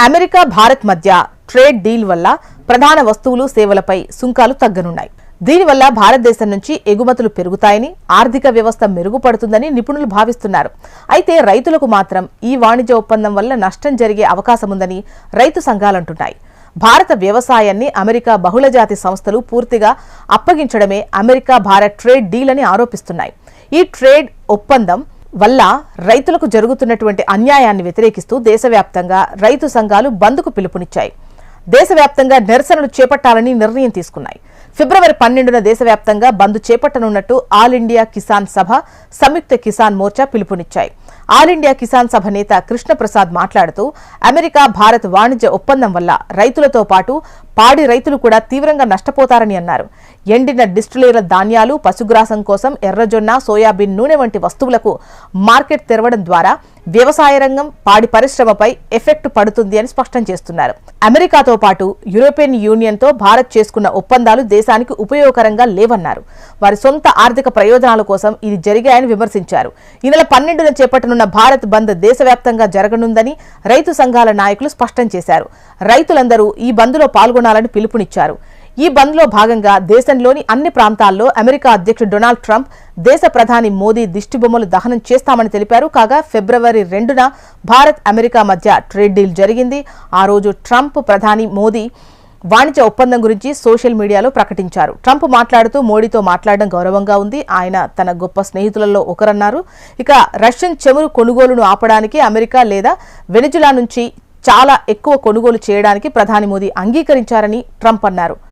America Bharat మధ్య trade deal వల్ల ప్రధాన వస్తువులు సేవలపై సుంకాలు తగ్గనున్నాయి. దీనివల్ల భారతదేశం నుంచి ఎగుమతులు పెరుగుతాయని, ఆర్థిక వ్యవస్థ మెరుగుపడుతుందని నిపుణులు భావిస్తున్నారు. అయితే రైతులకు మాత్రం ఈ వాణిజ్య ఒప్పందం వల్ల నష్టం జరిగే అవకాశముందని రైతు సంఘాలంటున్నాయి. భారత వ్యవసాయాన్ని అమెరికా బహుళజాతి సంస్థలు పూర్తిగా అప్పగించడమే అమెరికా భారత్ ట్రేడ్ డీల్ అని ఆరోపిస్తున్నాయి. ఈ ట్రేడ్ ఒప్పందం వల్ల రైతులకు జరుగుతున్నటువంటి అన్యాయాన్ని వ్యతిరేకిస్తూ దేశవ్యాప్తంగా రైతు సంఘాలు బంద్కు పిలుపునిచ్చాయి. దేశవ్యాప్తంగా నిరసనలు చేపట్టాలని నిర్ణయం తీసుకున్నాయి. ఫిబ్రవరి 12న దేశవ్యాప్తంగా బంద్ చేపట్టనున్నట్టు ఆల్ ఇండియా కిసాన్ సభ, సంయుక్త కిసాన్ మోర్చా పిలుపునిచ్చాయి. ఆల్ ఇండియా కిసాన్ సభ నేత కృష్ణప్రసాద్ మాట్లాడుతూ అమెరికా భారత్ వాణిజ్య ఒప్పందం వల్ల రైతులతో పాటు పాడి రైతులు కూడా తీవ్రంగా నష్టపోతారని అన్నారు. ఎండిన డిస్టిలేర్ల ధాన్యాలు, పశుగ్రాసం కోసం ఎర్రజొన్న, సోయాబీన్ నూనె వంటి వస్తువులకు మార్కెట్ తెరవడం ద్వారా వ్యవసాయ రంగం, పాడి పరిశ్రమపై ఎఫెక్ట్ పడుతుంది అని స్పష్టం చేస్తున్నారు. అమెరికాతో పాటు యూరోపియన్ యూనియన్తో భారత్ చేసుకున్న ఒప్పందాలు దేశానికి ఉపయోగకరంగా లేవన్నారు. వారి సొంత ఆర్థిక ప్రయోజనాల కోసం ఇది జరిగాయని విమర్శించారు. ఈ నెల 12న చేపట్టనున్న భారత్ బంద్ దేశవ్యాప్తంగా జరగనుందని రైతు సంఘాల నాయకులు స్పష్టం చేశారు. రైతులందరూ ఈ బంద్లో పాల్గొనాలని పిలుపునిచ్చారు. ఈ బంద్లో భాగంగా దేశంలోని అన్ని ప్రాంతాల్లో అమెరికా అధ్యక్షుడు డొనాల్డ్ ట్రంప్, దేశ ప్రధాని మోదీ దిష్టిబొమ్మలు దహనం చేస్తామని తెలిపారు. కాగా ఫిబ్రవరి 2న భారత్ అమెరికా మధ్య ట్రేడ్ డీల్ జరిగింది. ఆ రోజు ట్రంప్, ప్రధాని మోదీ వాణిజ్య ఒప్పందం గురించి సోషల్ మీడియాలో ప్రకటించారు. ట్రంప్ మాట్లాడుతూ మోడీతో మాట్లాడడం గౌరవంగా ఉంది, ఆయన తన గొప్ప స్నేహితులలో ఒకరన్నారు. ఇక రష్యన్ చమురు కొనుగోలును ఆపడానికి అమెరికా లేదా వెనిజులా నుంచి చాలా ఎక్కువ కొనుగోలు చేయడానికి ప్రధాని మోదీ అంగీకరించారని ట్రంప్ అన్నారు.